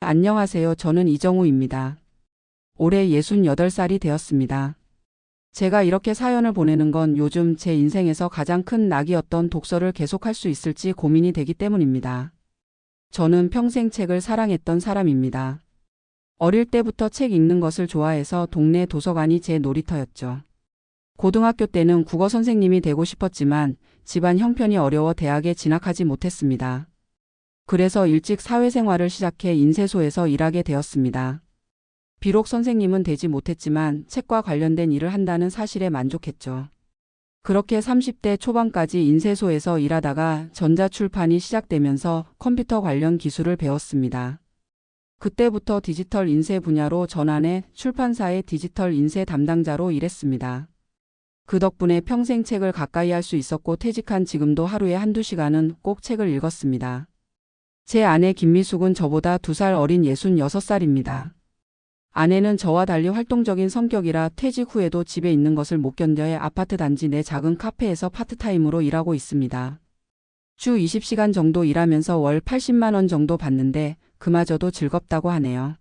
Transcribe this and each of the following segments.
안녕하세요. 저는 이정우입니다. 올해 68살이 되었습니다. 제가 이렇게 사연을 보내는 건 요즘 제 인생에서 가장 큰 낙이었던 독서를 계속할 수 있을지 고민이 되기 때문입니다. 저는 평생 책을 사랑했던 사람입니다. 어릴 때부터 책 읽는 것을 좋아해서 동네 도서관이 제 놀이터였죠. 고등학교 때는 국어 선생님이 되고 싶었지만 집안 형편이 어려워 대학에 진학하지 못했습니다. 그래서 일찍 사회생활을 시작해 인쇄소에서 일하게 되었습니다. 비록 선생님은 되지 못했지만 책과 관련된 일을 한다는 사실에 만족했죠. 그렇게 30대 초반까지 인쇄소에서 일하다가 전자출판이 시작되면서 컴퓨터 관련 기술을 배웠습니다. 그때부터 디지털 인쇄 분야로 전환해 출판사의 디지털 인쇄 담당자로 일했습니다. 그 덕분에 평생 책을 가까이 할 수 있었고 퇴직한 지금도 하루에 한두 시간은 꼭 책을 읽었습니다. 제 아내 김미숙은 저보다 2살 어린 66살입니다. 아내는 저와 달리 활동적인 성격이라 퇴직 후에도 집에 있는 것을 못 견뎌해 아파트 단지 내 작은 카페에서 파트타임으로 일하고 있습니다. 주 20시간 정도 일하면서 월 80만 원 정도 받는데 그마저도 즐겁다고 하네요.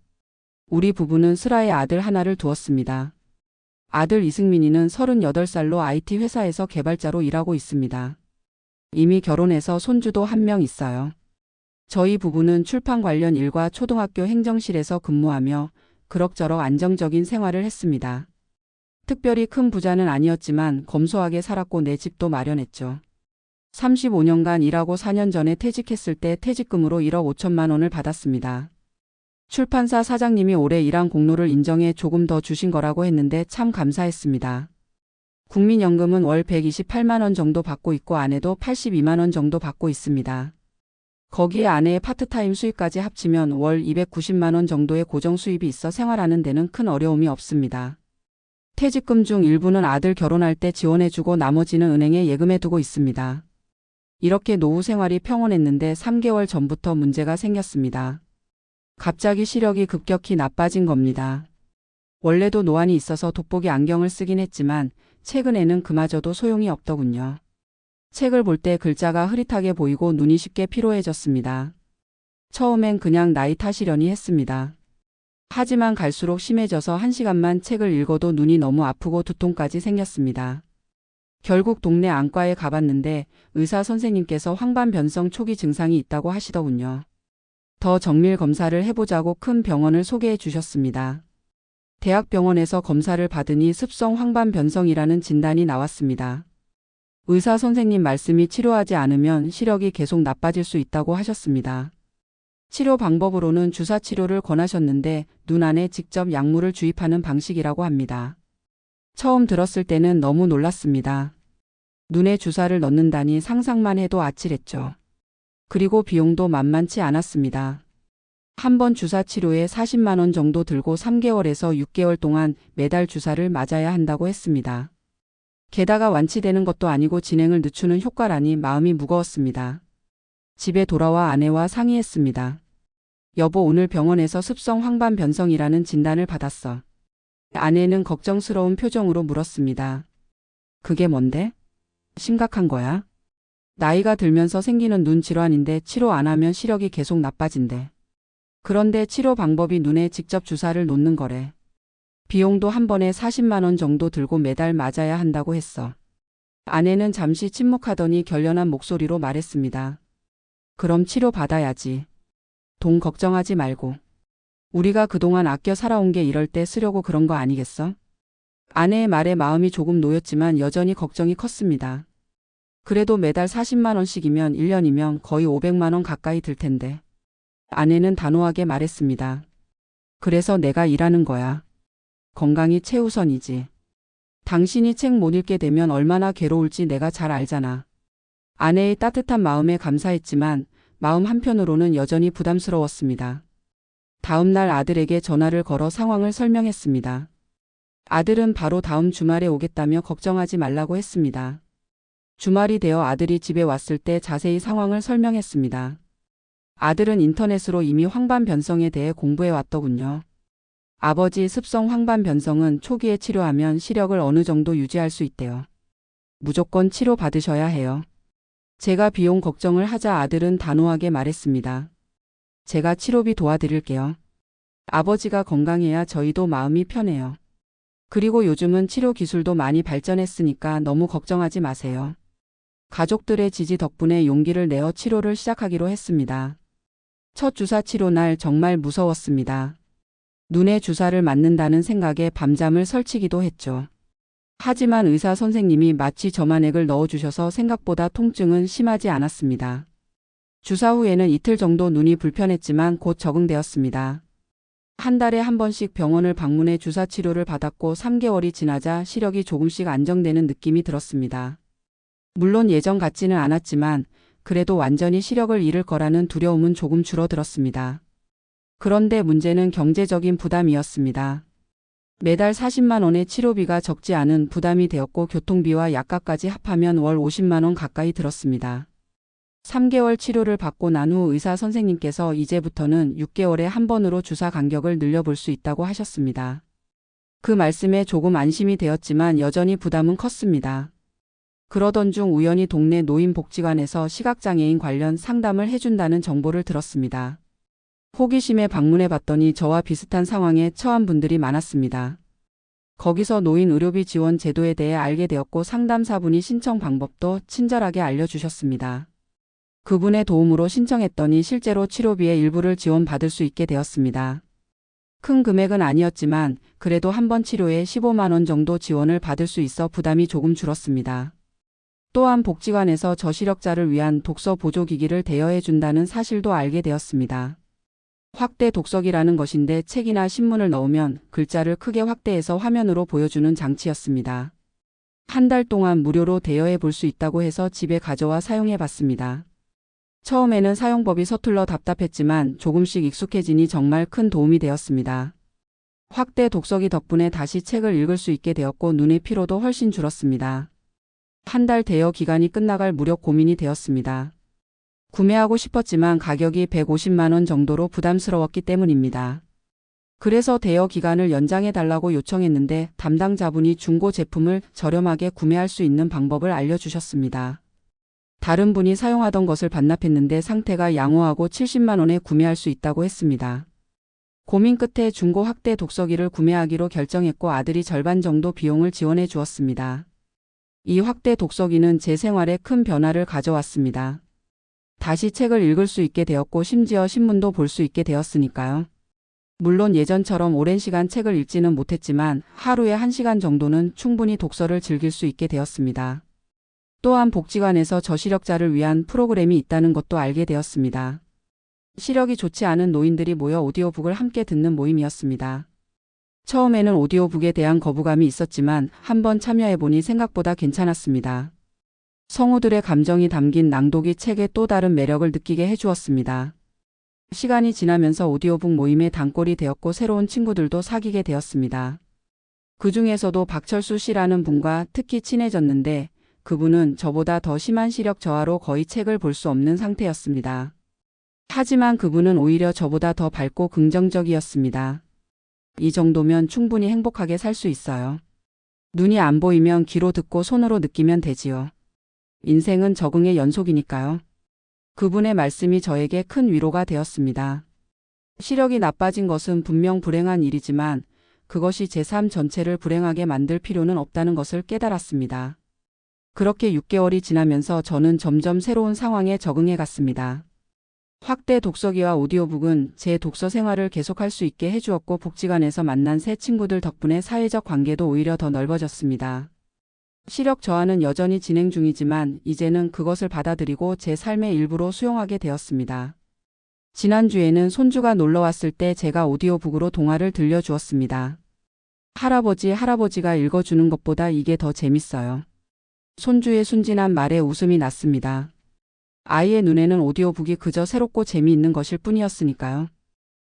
우리 부부는 슬하에 아들 하나를 두었습니다. 아들 이승민이는 38살로 IT 회사에서 개발자로 일하고 있습니다. 이미 결혼해서 손주도 1명 있어요. 저희 부부는 출판 관련 일과 초등학교 행정실에서 근무하며 그럭저럭 안정적인 생활을 했습니다. 특별히 큰 부자는 아니었지만 검소하게 살았고 내 집도 마련했죠. 35년간 일하고 4년 전에 퇴직했을 때 퇴직금으로 1억 5천만 원을 받았습니다. 출판사 사장님이 올해 일한 공로를 인정해 조금 더 주신 거라고 했는데 참 감사했습니다. 국민연금은 월 128만 원 정도 받고 있고 아내도 82만 원 정도 받고 있습니다. 거기에 아내의 파트타임 수입까지 합치면 월 290만 원 정도의 고정 수입이 있어 생활하는 데는 큰 어려움이 없습니다. 퇴직금 중 일부는 아들 결혼할 때 지원해주고 나머지는 은행에 예금해두고 있습니다. 이렇게 노후 생활이 평온했는데 3개월 전부터 문제가 생겼습니다. 갑자기 시력이 급격히 나빠진 겁니다. 원래도 노안이 있어서 돋보기 안경을 쓰긴 했지만 최근에는 그마저도 소용이 없더군요. 책을 볼 때 글자가 흐릿하게 보이고 눈이 쉽게 피로해졌습니다. 처음엔 그냥 나이 탓이려니 했습니다. 하지만 갈수록 심해져서 1시간만 책을 읽어도 눈이 너무 아프고 두통까지 생겼습니다. 결국 동네 안과에 가봤는데 의사 선생님께서 황반변성 초기 증상이 있다고 하시더군요. 더 정밀 검사를 해보자고 큰 병원을 소개해 주셨습니다. 대학병원에서 검사를 받으니 습성 황반변성이라는 진단이 나왔습니다. 의사 선생님 말씀이 치료하지 않으면 시력이 계속 나빠질 수 있다고 하셨습니다. 치료 방법으로는 주사 치료를 권하셨는데 눈 안에 직접 약물을 주입하는 방식이라고 합니다. 처음 들었을 때는 너무 놀랐습니다. 눈에 주사를 넣는다니 상상만 해도 아찔했죠. 그리고 비용도 만만치 않았습니다. 한 번 주사 치료에 40만 원 정도 들고 3개월에서 6개월 동안 매달 주사를 맞아야 한다고 했습니다. 게다가 완치되는 것도 아니고 진행을 늦추는 효과라니 마음이 무거웠습니다. 집에 돌아와 아내와 상의했습니다. 여보, 오늘 병원에서 습성 황반변성이라는 진단을 받았어. 아내는 걱정스러운 표정으로 물었습니다. 그게 뭔데? 심각한 거야? 나이가 들면서 생기는 눈 질환인데 치료 안 하면 시력이 계속 나빠진대. 그런데 치료 방법이 눈에 직접 주사를 놓는 거래. 비용도 한 번에 40만 원 정도 들고 매달 맞아야 한다고 했어. 아내는 잠시 침묵하더니 결연한 목소리로 말했습니다. 그럼 치료 받아야지. 돈 걱정하지 말고. 우리가 그동안 아껴 살아온 게 이럴 때 쓰려고 그런 거 아니겠어? 아내의 말에 마음이 조금 놓였지만 여전히 걱정이 컸습니다. 그래도 매달 40만 원씩이면 1년이면 거의 500만 원 가까이 들 텐데. 아내는 단호하게 말했습니다. 그래서 내가 일하는 거야. 건강이 최우선이지. 당신이 책 못 읽게 되면 얼마나 괴로울지 내가 잘 알잖아. 아내의 따뜻한 마음에 감사했지만 마음 한편으로는 여전히 부담스러웠습니다. 다음 날 아들에게 전화를 걸어 상황을 설명했습니다. 아들은 바로 다음 주말에 오겠다며 걱정하지 말라고 했습니다. 주말이 되어 아들이 집에 왔을 때 자세히 상황을 설명했습니다. 아들은 인터넷으로 이미 황반변성에 대해 공부해 왔더군요. 아버지 습성 황반변성은 초기에 치료하면 시력을 어느 정도 유지할 수 있대요. 무조건 치료 받으셔야 해요. 제가 비용 걱정을 하자 아들은 단호하게 말했습니다. 제가 치료비 도와드릴게요. 아버지가 건강해야 저희도 마음이 편해요. 그리고 요즘은 치료 기술도 많이 발전했으니까 너무 걱정하지 마세요. 가족들의 지지 덕분에 용기를 내어 치료를 시작하기로 했습니다. 첫 주사 치료 날 정말 무서웠습니다. 눈에 주사를 맞는다는 생각에 밤잠을 설치기도 했죠. 하지만 의사 선생님이 마취 점안액을 넣어주셔서 생각보다 통증은 심하지 않았습니다. 주사 후에는 이틀 정도 눈이 불편했지만 곧 적응되었습니다. 한 달에 한 번씩 병원을 방문해 주사 치료를 받았고 3개월이 지나자 시력이 조금씩 안정되는 느낌이 들었습니다. 물론 예전 같지는 않았지만 그래도 완전히 시력을 잃을 거라는 두려움은 조금 줄어들었습니다. 그런데 문제는 경제적인 부담이었습니다. 매달 40만 원의 치료비가 적지 않은 부담이 되었고 교통비와 약값까지 합하면 월 50만 원 가까이 들었습니다. 3개월 치료를 받고 난 후 의사 선생님께서 이제부터는 6개월에 한 번으로 주사 간격을 늘려볼 수 있다고 하셨습니다. 그 말씀에 조금 안심이 되었지만 여전히 부담은 컸습니다. 그러던 중 우연히 동네 노인복지관에서 시각장애인 관련 상담을 해준다는 정보를 들었습니다. 호기심에 방문해 봤더니 저와 비슷한 상황에 처한 분들이 많았습니다. 거기서 노인 의료비 지원 제도에 대해 알게 되었고 상담사분이 신청 방법도 친절하게 알려주셨습니다. 그분의 도움으로 신청했더니 실제로 치료비의 일부를 지원받을 수 있게 되었습니다. 큰 금액은 아니었지만 그래도 한 번 치료에 15만 원 정도 지원을 받을 수 있어 부담이 조금 줄었습니다. 또한 복지관에서 저시력자를 위한 독서 보조기기를 대여해 준다는 사실도 알게 되었습니다. 확대 독서기라는 것인데 책이나 신문을 넣으면 글자를 크게 확대해서 화면으로 보여주는 장치였습니다. 한 달 동안 무료로 대여해 볼 수 있다고 해서 집에 가져와 사용해 봤습니다. 처음에는 사용법이 서툴러 답답했지만 조금씩 익숙해지니 정말 큰 도움이 되었습니다. 확대 독서기 덕분에 다시 책을 읽을 수 있게 되었고 눈의 피로도 훨씬 줄었습니다. 한 달 대여 기간이 끝나갈 무렵 고민이 되었습니다. 구매하고 싶었지만 가격이 150만 원 정도로 부담스러웠기 때문입니다. 그래서 대여 기간을 연장해 달라고 요청했는데 담당자분이 중고 제품을 저렴하게 구매할 수 있는 방법을 알려주셨습니다. 다른 분이 사용하던 것을 반납했는데 상태가 양호하고 70만 원에 구매할 수 있다고 했습니다. 고민 끝에 중고 확대 독서기를 구매하기로 결정했고 아들이 절반 정도 비용을 지원해 주었습니다. 이 확대 독서기는 제 생활에 큰 변화를 가져왔습니다. 다시 책을 읽을 수 있게 되었고 심지어 신문도 볼 수 있게 되었으니까요. 물론 예전처럼 오랜 시간 책을 읽지는 못했지만 하루에 1시간 정도는 충분히 독서를 즐길 수 있게 되었습니다. 또한 복지관에서 저시력자를 위한 프로그램이 있다는 것도 알게 되었습니다. 시력이 좋지 않은 노인들이 모여 오디오북을 함께 듣는 모임이었습니다. 처음에는 오디오북에 대한 거부감이 있었지만 한번 참여해보니 생각보다 괜찮았습니다. 성우들의 감정이 담긴 낭독이 책의 또 다른 매력을 느끼게 해주었습니다. 시간이 지나면서 오디오북 모임의 단골이 되었고 새로운 친구들도 사귀게 되었습니다. 그 중에서도 박철수 씨라는 분과 특히 친해졌는데 그분은 저보다 더 심한 시력 저하로 거의 책을 볼 수 없는 상태였습니다. 하지만 그분은 오히려 저보다 더 밝고 긍정적이었습니다. 이 정도면 충분히 행복하게 살 수 있어요. 눈이 안 보이면 귀로 듣고 손으로 느끼면 되지요. 인생은 적응의 연속이니까요. 그분의 말씀이 저에게 큰 위로가 되었습니다. 시력이 나빠진 것은 분명 불행한 일이지만 그것이 제 삶 전체를 불행하게 만들 필요는 없다는 것을 깨달았습니다. 그렇게 6개월이 지나면서 저는 점점 새로운 상황에 적응해 갔습니다. 확대 독서기와 오디오북은 제 독서 생활을 계속할 수 있게 해주었고 복지관에서 만난 새 친구들 덕분에 사회적 관계도 오히려 더 넓어졌습니다. 시력 저하는 여전히 진행 중이지만 이제는 그것을 받아들이고 제 삶의 일부로 수용하게 되었습니다. 지난주에는 손주가 놀러 왔을 때 제가 오디오북으로 동화를 들려주었습니다. 할아버지가 읽어주는 것보다 이게 더 재밌어요. 손주의 순진한 말에 웃음이 났습니다. 아이의 눈에는 오디오북이 그저 새롭고 재미있는 것일 뿐이었으니까요.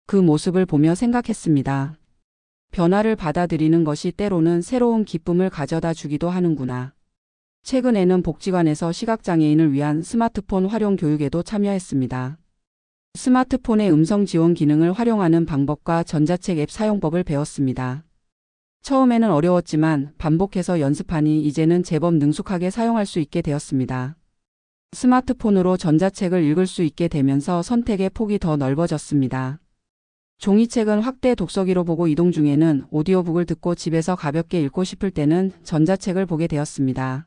그 모습을 보며 생각했습니다. 변화를 받아들이는 것이 때로는 새로운 기쁨을 가져다 주기도 하는구나. 최근에는 복지관에서 시각장애인을 위한 스마트폰 활용 교육에도 참여했습니다. 스마트폰의 음성 지원 기능을 활용하는 방법과 전자책 앱 사용법을 배웠습니다. 처음에는 어려웠지만 반복해서 연습하니 이제는 제법 능숙하게 사용할 수 있게 되었습니다. 스마트폰으로 전자책을 읽을 수 있게 되면서 선택의 폭이 더 넓어졌습니다. 종이책은 확대 독서기로 보고 이동 중에는 오디오북을 듣고 집에서 가볍게 읽고 싶을 때는 전자책을 보게 되었습니다.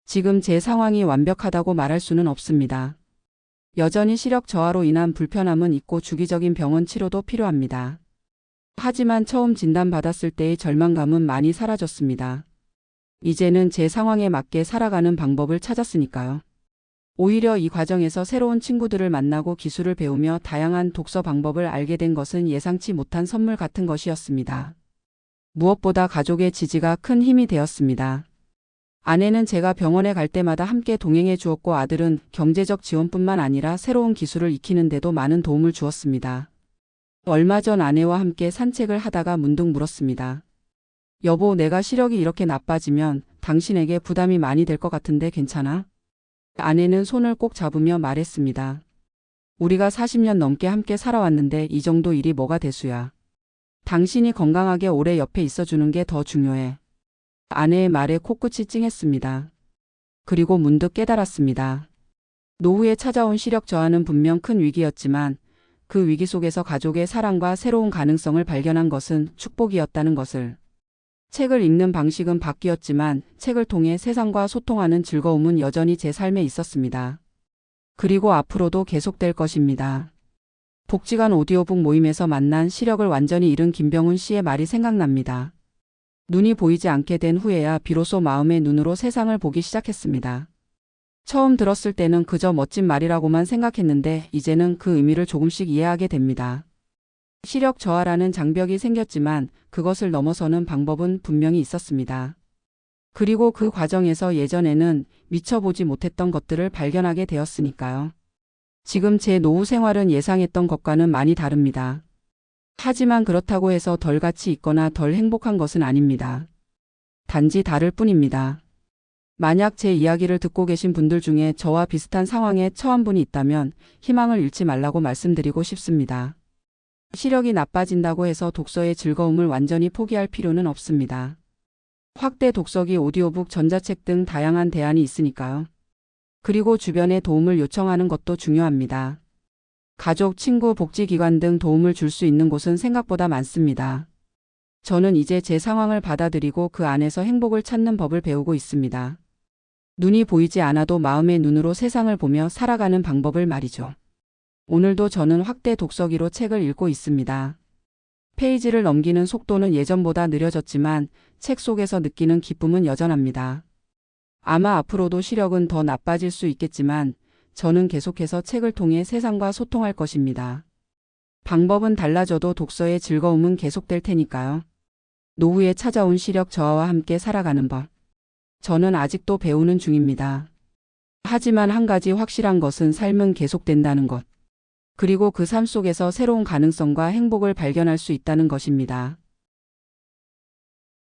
지금 제 상황이 완벽하다고 말할 수는 없습니다. 여전히 시력 저하로 인한 불편함은 있고 주기적인 병원 치료도 필요합니다. 하지만 처음 진단받았을 때의 절망감은 많이 사라졌습니다. 이제는 제 상황에 맞게 살아가는 방법을 찾았으니까요. 오히려 이 과정에서 새로운 친구들을 만나고 기술을 배우며 다양한 독서 방법을 알게 된 것은 예상치 못한 선물 같은 것이었습니다. 무엇보다 가족의 지지가 큰 힘이 되었습니다. 아내는 제가 병원에 갈 때마다 함께 동행해 주었고 아들은 경제적 지원뿐만 아니라 새로운 기술을 익히는 데도 많은 도움을 주었습니다. 얼마 전 아내와 함께 산책을 하다가 문득 물었습니다. 여보, 내가 시력이 이렇게 나빠지면 당신에게 부담이 많이 될 것 같은데 괜찮아? 아내는 손을 꼭 잡으며 말했습니다. 우리가 40년 넘게 함께 살아왔는데 이 정도 일이 뭐가 대수야. 당신이 건강하게 오래 옆에 있어주는 게 더 중요해. 아내의 말에 코끝이 찡했습니다. 그리고 문득 깨달았습니다. 노후에 찾아온 시력 저하는 분명 큰 위기였지만 그 위기 속에서 가족의 사랑과 새로운 가능성을 발견한 것은 축복이었다는 것을. 책을 읽는 방식은 바뀌었지만 책을 통해 세상과 소통하는 즐거움은 여전히 제 삶에 있었습니다. 그리고 앞으로도 계속될 것입니다. 복지관 오디오북 모임에서 만난 시력을 완전히 잃은 김병훈 씨의 말이 생각납니다. 눈이 보이지 않게 된 후에야 비로소 마음의 눈으로 세상을 보기 시작했습니다. 처음 들었을 때는 그저 멋진 말이라고만 생각했는데 이제는 그 의미를 조금씩 이해하게 됩니다. 시력 저하라는 장벽이 생겼지만 그것을 넘어서는 방법은 분명히 있었습니다. 그리고 그 과정에서 예전에는 미처 보지 못했던 것들을 발견하게 되었으니까요. 지금 제 노후 생활은 예상했던 것과는 많이 다릅니다. 하지만 그렇다고 해서 덜 가치 있거나 덜 행복한 것은 아닙니다. 단지 다를 뿐입니다. 만약 제 이야기를 듣고 계신 분들 중에 저와 비슷한 상황에 처한 분이 있다면 희망을 잃지 말라고 말씀드리고 싶습니다. 시력이 나빠진다고 해서 독서의 즐거움을 완전히 포기할 필요는 없습니다. 확대 독서기, 오디오북, 전자책 등 다양한 대안이 있으니까요. 그리고 주변에 도움을 요청하는 것도 중요합니다. 가족, 친구, 복지기관 등 도움을 줄 수 있는 곳은 생각보다 많습니다. 저는 이제 제 상황을 받아들이고 그 안에서 행복을 찾는 법을 배우고 있습니다. 눈이 보이지 않아도 마음의 눈으로 세상을 보며 살아가는 방법을 말이죠. 오늘도 저는 확대 독서기로 책을 읽고 있습니다. 페이지를 넘기는 속도는 예전보다 느려졌지만 책 속에서 느끼는 기쁨은 여전합니다. 아마 앞으로도 시력은 더 나빠질 수 있겠지만 저는 계속해서 책을 통해 세상과 소통할 것입니다. 방법은 달라져도 독서의 즐거움은 계속될 테니까요. 노후에 찾아온 시력 저하와 함께 살아가는 법. 저는 아직도 배우는 중입니다. 하지만 한 가지 확실한 것은 삶은 계속된다는 것. 그리고 그 삶 속에서 새로운 가능성과 행복을 발견할 수 있다는 것입니다.